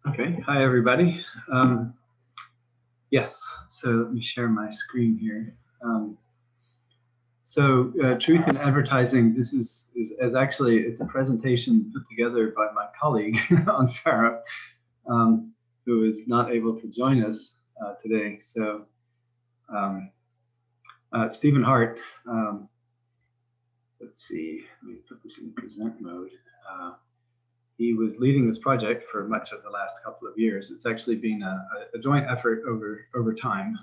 Okay, hi everybody. Yes, so let me share my screen here. Truth in advertising. This is actually it's a presentation put together by my colleague on PHARAOH, who is not able to join us today. So um, Stephen Hart. Let's see. Let me put this in present mode. He was leading this project for much of the last couple of years. It's actually been a joint effort over time,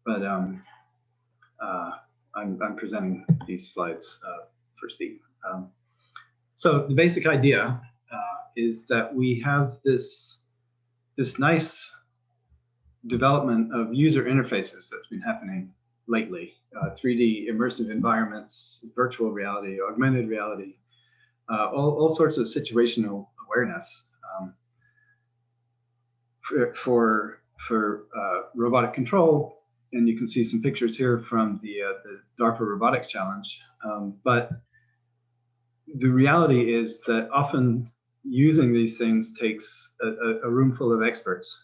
but I'm presenting these slides for Steve. So the basic idea is that we have this nice development of user interfaces that's been happening lately. 3D immersive environments, virtual reality, augmented reality, all sorts of situational awareness for robotic control. And you can see some pictures here from the DARPA Robotics Challenge. But the reality is that often using these things takes a room full of experts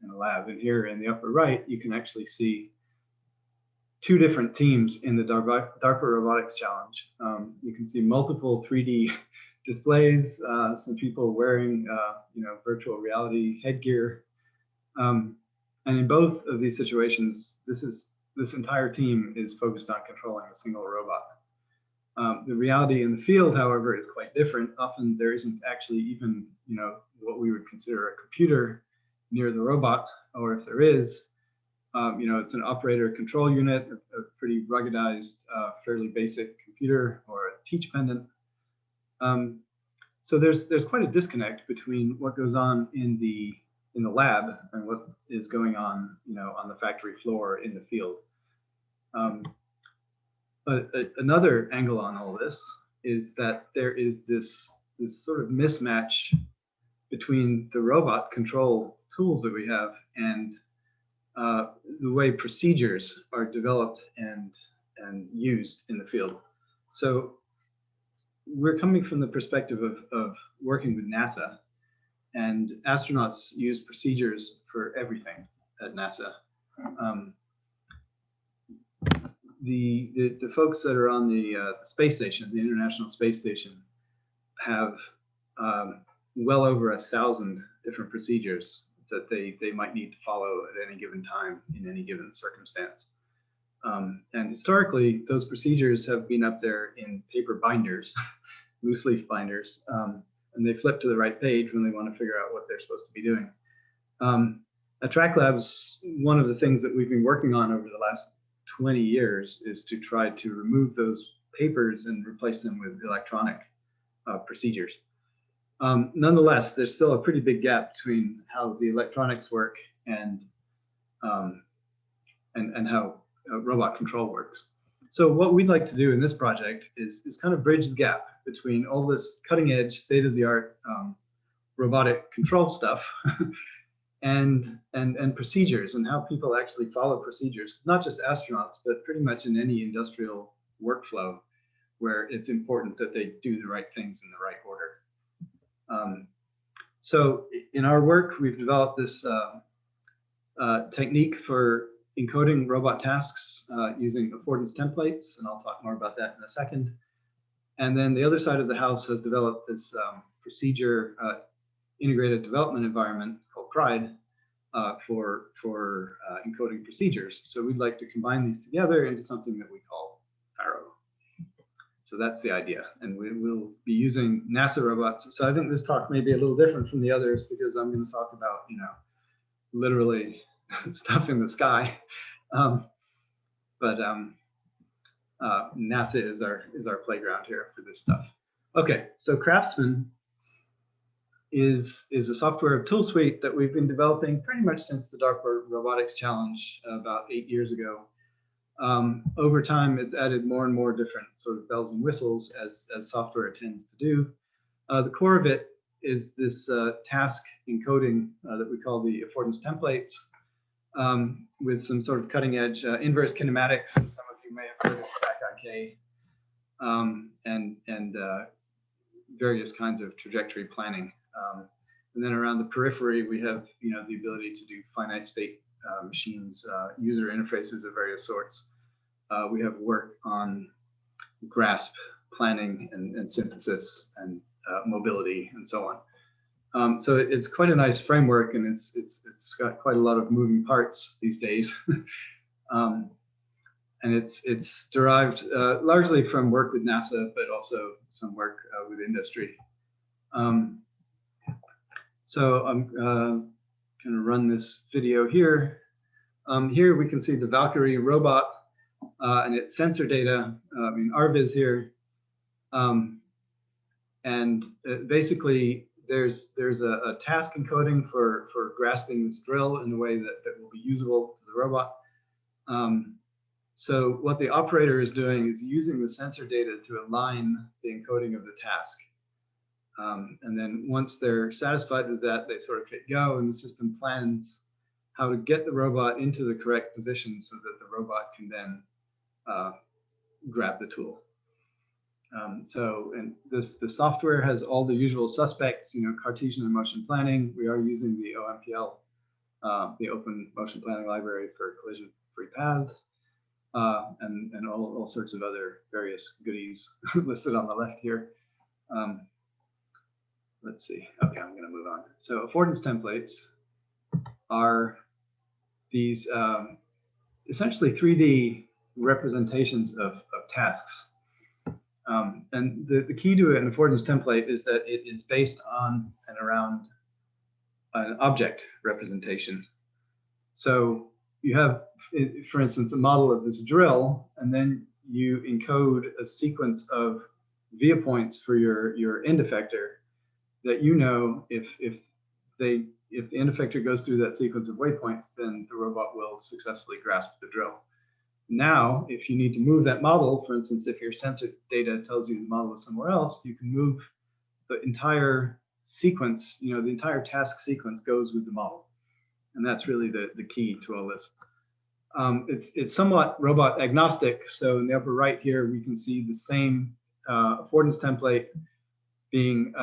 in a lab. And here in the upper right, you can actually see two different teams in the DARPA Robotics Challenge. You can see multiple 3D displays, some people wearing virtual reality headgear. And in both of these situations, this entire team is focused on controlling a single robot. The reality in the field, however, is quite different. Often there isn't actually even what we would consider a computer near the robot, or if there is, it's an operator control unit, a pretty ruggedized, fairly basic computer or a teach pendant. So there's quite a disconnect between what goes on in the lab and what is going on, on the factory floor in the field. But another angle on all this is that there is this sort of mismatch between the robot control tools that we have and the way procedures are developed and used in the field. So we're coming from the perspective of working with NASA, and astronauts use procedures for everything at NASA. The folks that are on the space station, the International Space Station, have well over 1,000 different procedures that they might need to follow at any given time in any given circumstance. And historically, those procedures have been up there in paper binders, loose leaf binders, and they flip to the right page when they want to figure out what they're supposed to be doing. At TracLabs, one of the things that we've been working on over the last 20 years is to try to remove those papers and replace them with electronic procedures. Nonetheless, there's still a pretty big gap between how the electronics work and how robot control works. So what we'd like to do in this project is kind of bridge the gap between all this cutting edge, state-of-the-art robotic control stuff and procedures and how people actually follow procedures, not just astronauts, but pretty much in any industrial workflow where it's important that they do the right things in the right order. So in our work, we've developed this technique for encoding robot tasks using Affordance Templates, and I'll talk more about that in a second. And then the other side of the house has developed this procedure integrated development environment called PRIDE for encoding procedures. So we'd like to combine these together into something that we call PHARAOH. So that's the idea, and we'll be using NASA robots. So I think this talk may be a little different from the others because I'm going to talk about, literally stuff in the sky. NASA is our playground here for this stuff. Okay, so CRAFTSMAN is a software tool suite that we've been developing pretty much since the DARPA Robotics Challenge about 8 years ago. Over time, it's added more and more different sort of bells and whistles as software tends to do. The core of it is this task encoding that we call the Affordance Templates, with some sort of cutting edge inverse kinematics. Some of you may have heard of TracLabs, and various kinds of trajectory planning. And then around the periphery, we have the ability to do finite state machines, user interfaces of various sorts. We have work on grasp, planning, and synthesis, and mobility, and so on. So it's quite a nice framework, and it's got quite a lot of moving parts these days. And it's derived largely from work with NASA, but also some work with industry. So I'm going to run this video here. Here we can see the Valkyrie robot and its sensor data in RViz here. And basically, there's a task encoding for grasping this drill in a way that will be usable to the robot. So what the operator is doing is using the sensor data to align the encoding of the task. And then once they're satisfied with that, they sort of hit go, and the system plans how to get the robot into the correct position so that the robot can then grab the tool. And the software has all the usual suspects, Cartesian and motion planning. We are using the OMPL, the Open Motion Planning Library for collision-free paths, and all sorts of other various goodies listed on the left here. Let's see. Okay, I'm going to move on. So affordance templates are these essentially 3D representations of tasks. And the key to an affordance template is that it is based on and around an object representation. So you have, for instance, a model of this drill, and then you encode a sequence of via points for your end effector that if the end effector goes through that sequence of waypoints, then the robot will successfully grasp the drill. Now, if you need to move that model, for instance, if your sensor data tells you the model is somewhere else, you can move the entire sequence, the entire task sequence goes with the model. And that's really the key to all this. It's somewhat robot agnostic. So in the upper right here, we can see the same affordance template being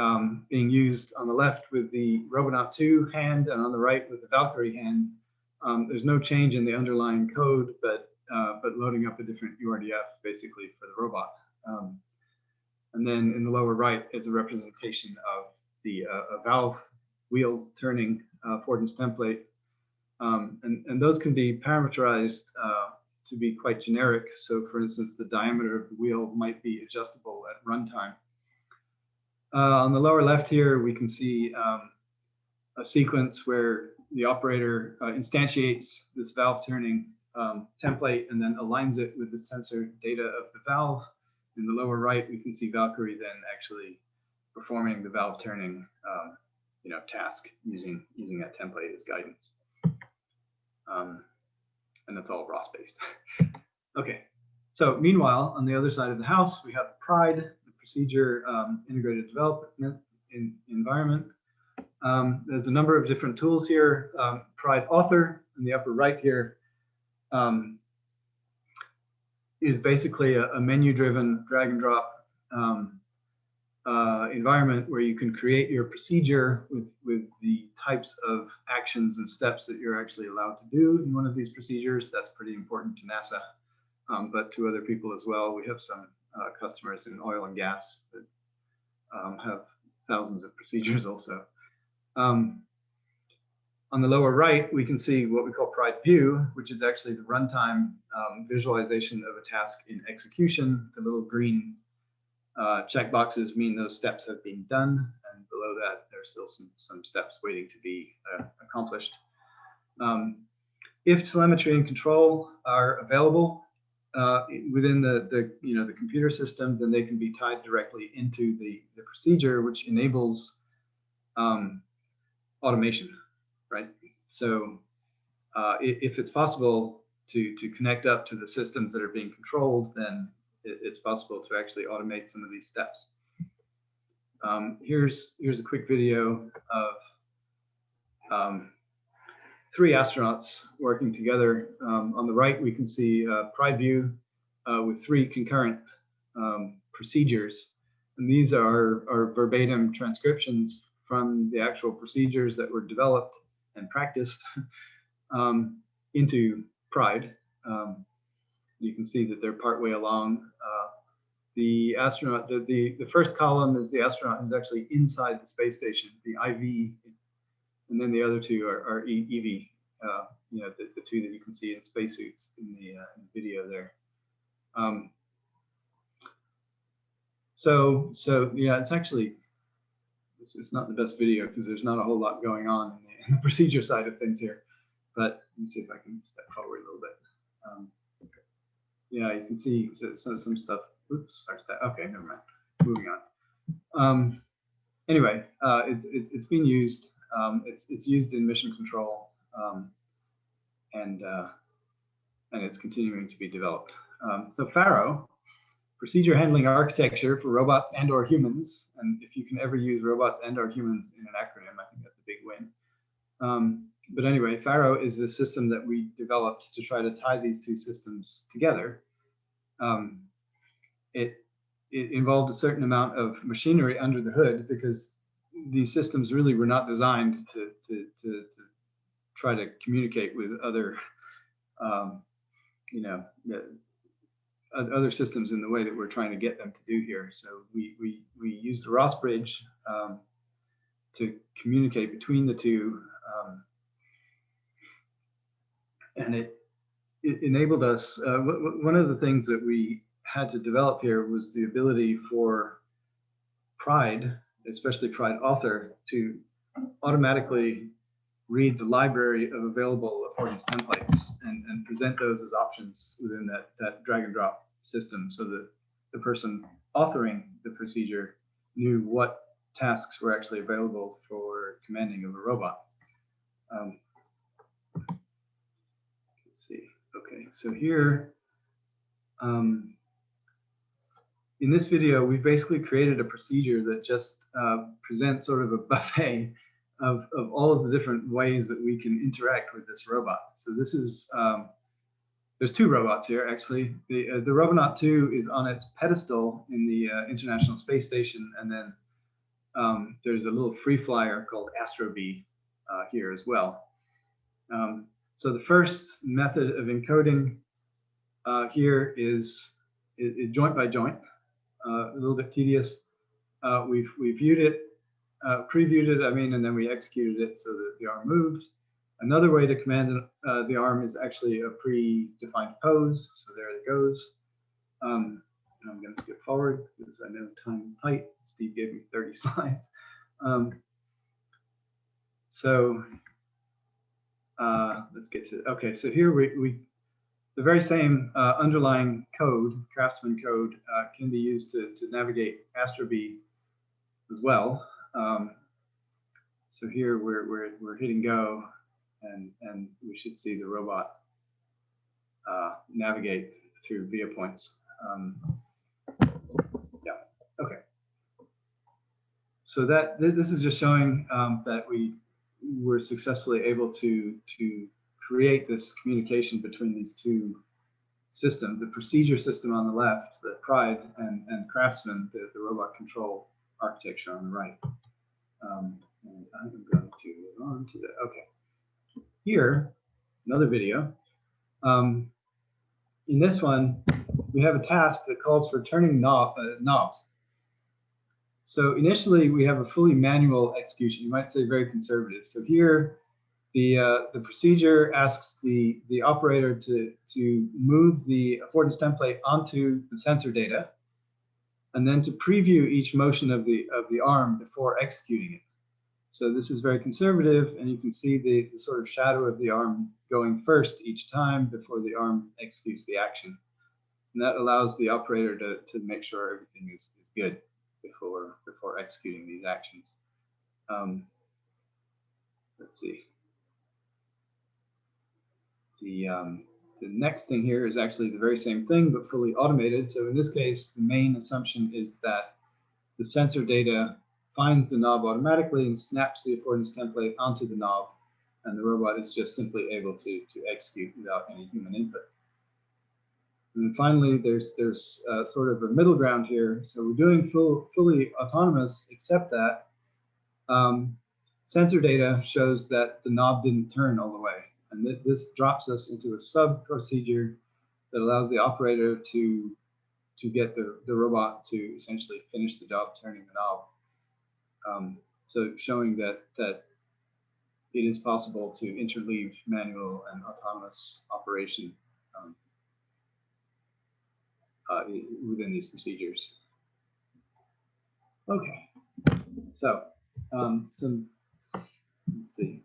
used on the left with the Robonaut 2 hand, and on the right with the Valkyrie hand. There's no change in the underlying code, but loading up a different URDF basically for the robot. And then in the lower right is a representation of the valve wheel turning affordance template. And those can be parameterized to be quite generic. So for instance, the diameter of the wheel might be adjustable at runtime. On the lower left here, we can see a sequence where the operator instantiates this valve turning template and then aligns it with the sensor data of the valve. In the lower right, we can see Valkyrie then actually performing the valve turning task using that template as guidance. And that's all ROS based. Okay, so meanwhile, on the other side of the house, we have PRIDE, the Procedure Integrated Development Environment. There's a number of different tools here. PRIDE Author in the upper right here is basically a menu-driven drag and drop environment where you can create your procedure with the types of actions and steps that you're actually allowed to do in one of these procedures. That's pretty important to NASA, but to other people as well. We have some customers in oil and gas that have thousands of procedures also. On the lower right, we can see what we call PRIDE View, which is actually the runtime visualization of a task in execution. The little green checkboxes mean those steps have been done, and below that, there's still some steps waiting to be accomplished. If telemetry and control are available within the computer system, then they can be tied directly into the procedure, which enables automation, right? So if it's possible to connect up to the systems that are being controlled, then it's possible to actually automate some of these steps. Here's a quick video of 3 astronauts working together. On the right, we can see PRIDE View with 3 concurrent procedures. And these are verbatim transcriptions from the actual procedures that were developed and practiced into PHARAOH. You can see that they're partway along. The astronaut, the first column is the astronaut who's actually inside the space station, the IV, and then the other two are EV, you know, the two that you can see in spacesuits in the video there. So yeah, it's actually, it's not the best video because there's not a whole lot going on in the procedure side of things here. But let me see if I can step forward a little bit. Yeah, you can see some stuff. Oops, okay, never mind. Moving on. Anyway, it's being used. It's used in mission control, and it's continuing to be developed. So PHARAOH, procedure handling architecture for robots and/or humans. And if you can ever use robots and/or humans in an acronym, I think that's a big win. But anyway, PHARAOH is the system that we developed to try to tie these two systems together. It involved a certain amount of machinery under the hood because these systems really were not designed to try to communicate with other, you know, other systems in the way that we're trying to get them to do here. So we used a ROS bridge to communicate between the two, and it enabled us. One of the things that we had to develop here was the ability for PHARAOH, especially PHARAOH author, to automatically read the library of available affordance templates and present those as options within that drag and drop system, so that the person authoring the procedure knew what tasks were actually available for commanding of a robot. Let's see. Okay, so here, in this video, we basically created a procedure that just presents sort of a buffet of all of the different ways that we can interact with this robot. So this is, there's two robots here, actually. The Robonaut 2 is on its pedestal in the International Space Station, and then there's a little free flyer called AstroBee here as well. So the first method of encoding here is joint by joint. A little bit tedious. We viewed it, previewed it, I mean, and then we executed it so that the arm moved. Another way to command the arm is actually a predefined pose. So there it goes. And I'm going to skip forward because I know time is tight. Steve gave me 30 slides. Let's get to it. Okay, so here the very same underlying code, CRAFTSMAN code, can be used to navigate AstroBee as well. So here we're hitting go, and we should see the robot navigate through via points. Yeah. Okay. So this is just showing that we were successfully able to create this communication between these two systems, the procedure system on the left, the PHARAOH, and CRAFTSMAN, the robot control architecture on the right. And I'm going to move on to okay. Here, another video. In this one, we have a task that calls for turning knobs. So initially, we have a fully manual execution. You might say very conservative. So here, the procedure asks the operator to move the affordance template onto the sensor data, and then to preview each motion of the arm before executing it. So this is very conservative, and you can see the sort of shadow of the arm going first each time before the arm executes the action. And that allows the operator to make sure everything is good before executing these actions. Let's see. The next thing here is actually the very same thing, but fully automated. So in this case, the main assumption is that the sensor data finds the knob automatically and snaps the affordance template onto the knob, and the robot is just simply able to execute without any human input. And then finally, there's sort of a middle ground here. So we're doing fully autonomous, except that Sensor data shows that the knob didn't turn all the way. And this drops us into a sub-procedure that allows the operator to get the robot to essentially finish the job turning the knob. So showing that it is possible to interleave manual and autonomous operation within these procedures. Okay, so some, let's see,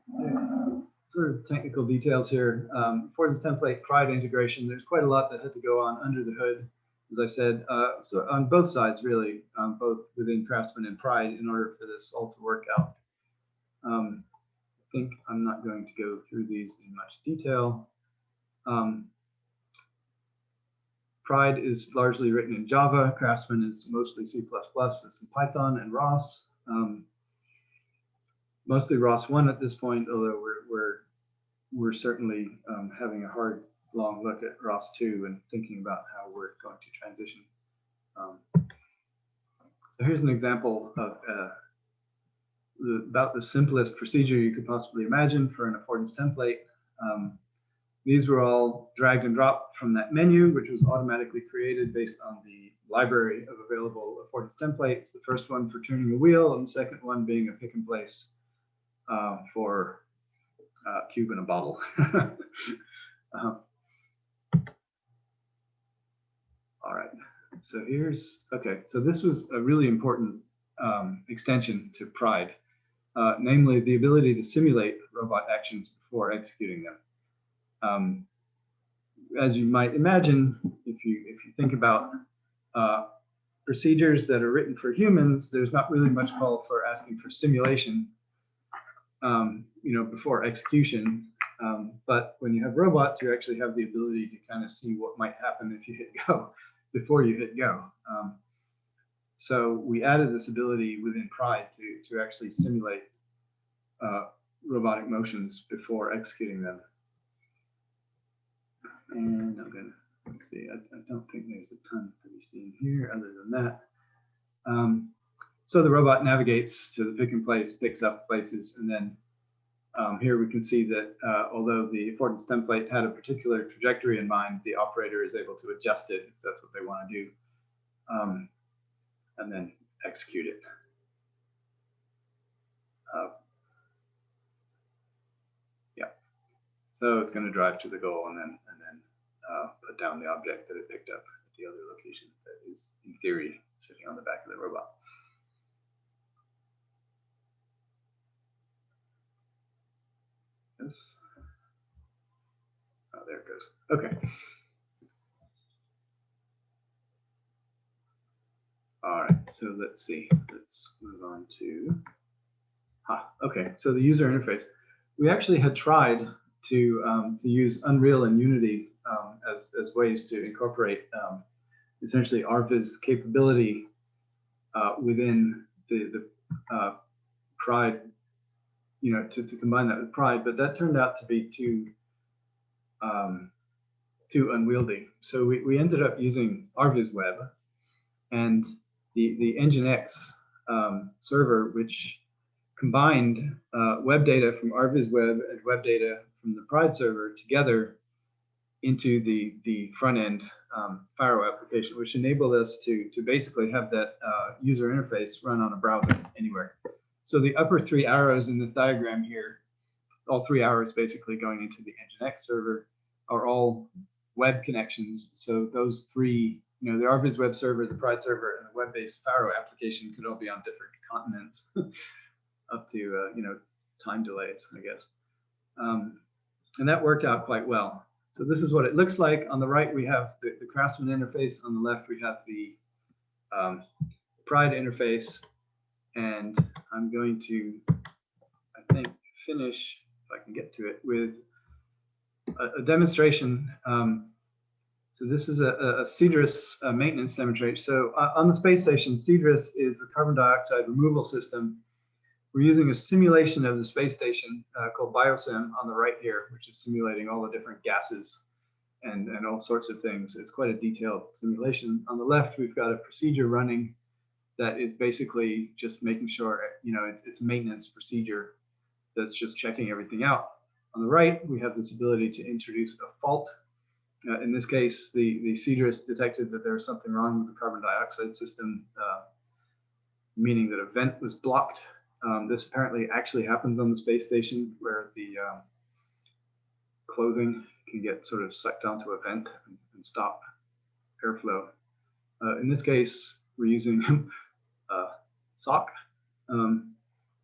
sort of technical details here. Affordance template PHARAOH integration, there's quite a lot that had to go on under the hood, as I said, so on both sides really, both within Craftsman and PHARAOH in order for this all to work out. I think I'm not going to go through these in much detail. PHARAOH is largely written in Java. Craftsman is mostly C++ with some Python and ROS. Mostly ROS-I at this point, although we're certainly having a hard, long look at ROS-II and thinking about how we're going to transition. So here's an example of about the simplest procedure you could possibly imagine for an affordance template. These were all dragged and dropped from that menu, which was automatically created based on the library of available affordance templates. The first one for turning a wheel, and the second one being a pick and place for cube in a bottle. All right, so here's, okay, so this was a really important extension to PHARAOH, namely the ability to simulate robot actions before executing them. As you might imagine, if you think about procedures that are written for humans, there's not really much call for asking for simulation, before execution. But when you have robots, you actually have the ability to kind of see what might happen if you hit go before you hit go. So we added this ability within PHARAOH to actually simulate robotic motions before executing them. And I'm gonna, let's see, I don't think there's a ton to be seen here other than that. So the robot navigates to the pick and place, picks up places, and then here we can see that although the affordance template had a particular trajectory in mind, the operator is able to adjust it if that's what they want to do, and then execute it. Yeah, so it's going to drive to the goal and then put down the object that it picked up at the other location that is, in theory, sitting on the back of the robot. Yes. Oh, there it goes. Okay. All right, so let's see. Let's move on to, okay, so the user interface. We actually had tried to use Unreal and Unity as ways to incorporate essentially RViz capability within the PHARAOH, to combine that with PHARAOH, but that turned out to be too unwieldy. So we ended up using RViz Web and the Nginx server, which combined web data from RViz Web and web data from the PHARAOH server together into the front end PHARAOH application, which enabled us to basically have that user interface run on a browser anywhere. So the upper three arrows in this diagram here, all three arrows basically going into the Nginx server, are all web connections. So those three, the RViz web server, the PHARAOH server, and the web-based PHARAOH application could all be on different continents, up to time delays, I guess. And that worked out quite well. So this is what it looks like. On the right, we have the Craftsman interface. On the left, we have the PHARAOH interface. And I'm going to, I think, finish, if I can get to it, with a demonstration. So this is a CDRIS maintenance demonstration. So on the space station, CDRIS is the carbon dioxide removal system. We're using a simulation of the space station called BioSim on the right here, which is simulating all the different gases and all sorts of things. It's quite a detailed simulation. On the left, we've got a procedure running that is basically just making sure, it's a maintenance procedure that's just checking everything out. On the right, we have this ability to introduce a fault. In this case, the CDRIS detected that there was something wrong with the carbon dioxide system, meaning that a vent was blocked. This apparently actually happens on the space station, where the clothing can get sort of sucked onto a vent and stop airflow. In this case, we're using SOC.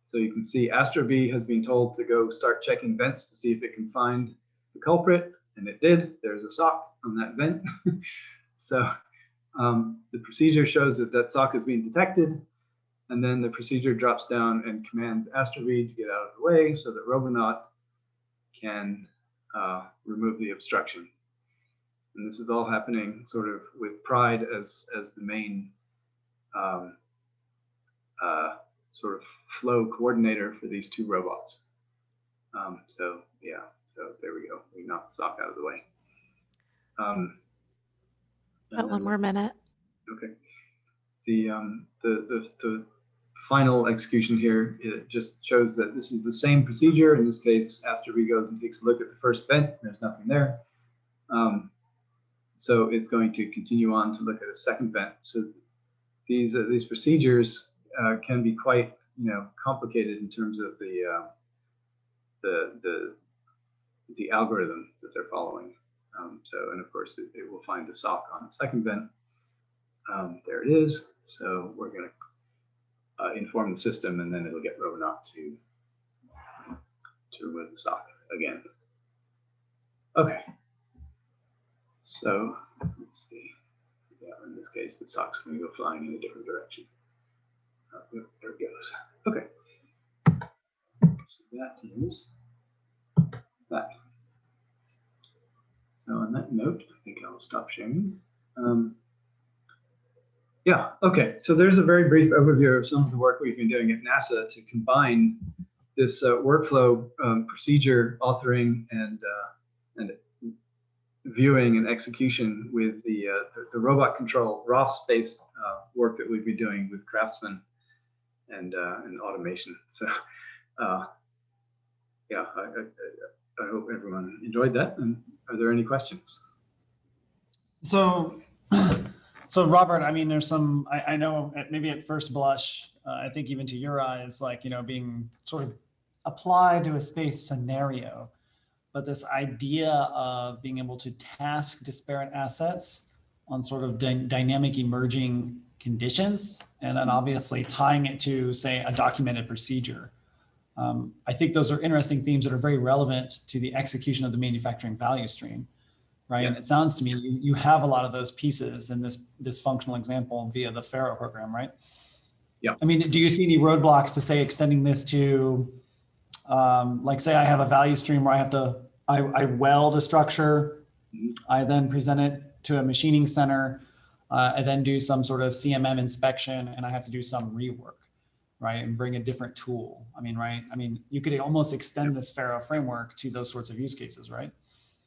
So you can see AstroB has been told to go start checking vents to see if it can find the culprit, and it did. There's a SOC on that vent. So the procedure shows that that SOC is being detected, and then the procedure drops down and commands AstroB to get out of the way so that Robonaut can remove the obstruction. And this is all happening sort of with Pride as the main sort of flow coordinator for these two robots. So yeah, so there we go. We knocked the SOC out of the way. Got one more minute. Okay. The final execution here, it just shows that this is the same procedure. In this case, AstroB goes and takes a look at the first vent. There's nothing there. So it's going to continue on to look at a second vent. So these procedures can be quite complicated in terms of the algorithm that they're following. And of course it will find the SOC on the second vent. There it is. So we're going to inform the system, and then it'll get Robonaut to remove the SOC again. Okay. So let's see. Yeah, in this case, the SOC's going to go flying in a different direction. There it goes. Okay. So that is that. So on that note, I think I'll stop sharing. Yeah, okay. So there's a very brief overview of some of the work we've been doing at NASA to combine this workflow procedure authoring and viewing and execution with the robot control ROS-based work that we've been doing with CRAFTSMAN and automation. So yeah, I hope everyone enjoyed that. And are there any questions? So Robert, I mean, there's some, I know maybe at first blush, I think even to your eyes, like, being sort of applied to a space scenario, but this idea of being able to task disparate assets on sort of dynamic emerging conditions, and then obviously tying it to, say, a documented procedure. I think those are interesting themes that are very relevant to the execution of the manufacturing value stream, right? Yeah. And it sounds to me you have a lot of those pieces in this functional example via the PHARAOH program, right? Yeah. I mean, do you see any roadblocks to, say, extending this to, like, say I have a value stream where I weld a structure, I then present it to a machining center, I then do some sort of CMM inspection, and I have to do some rework, right? And bring a different tool. I mean, right? I mean, you could almost extend this PHARAOH framework to those sorts of use cases, right?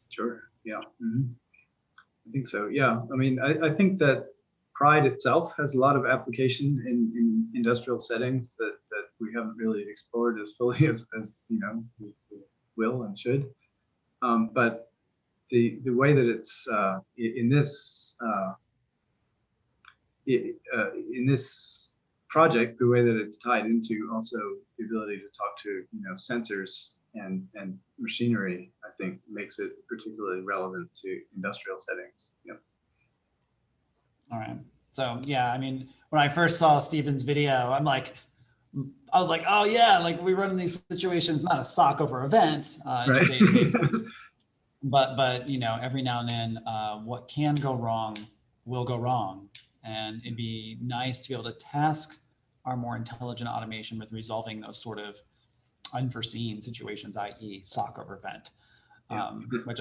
Sure. Yeah. I think so. Yeah. I mean, I think that Pride itself has a lot of application in industrial settings that we haven't really explored as fully as we will and should. But the way that it's in this project, the way that it's tied into also the ability to talk to sensors and machinery, I think makes it particularly relevant to industrial settings. Yep. All right. So yeah, I mean, when I first saw Stephen's video, I was like, oh yeah, like we run in these situations, not a SOC over event, right. but every now and then, what can go wrong will go wrong, and it'd be nice to be able to task our more intelligent automation with resolving those sort of unforeseen situations, i.e. SOC over event, which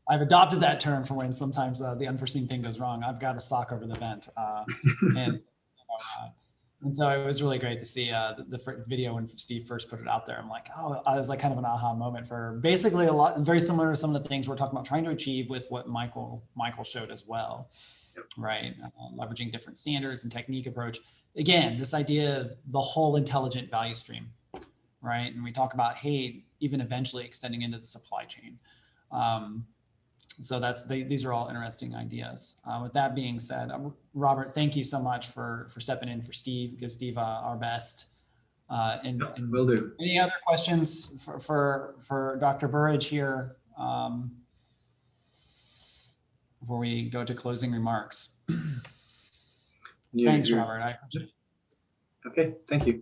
I've adopted that term for when sometimes the unforeseen thing goes wrong. I've got a SOC over the vent, and so it was really great to see the video when Steve first put it out there. I'm like, oh, I was like kind of an aha moment for basically very similar to some of the things we're talking about trying to achieve with what Michael showed as well. right? Leveraging different standards and technique approach. Again, this idea of the whole intelligent value stream, right? And we talk about, hey, even eventually extending into the supply chain. So these are all interesting ideas. With that being said, Robert, thank you so much for stepping in for Steve. Give Steve our best. And will do. Any other questions for Dr. Burridge here before we go to closing remarks? Thanks, Robert. I appreciate it. Okay, thank you.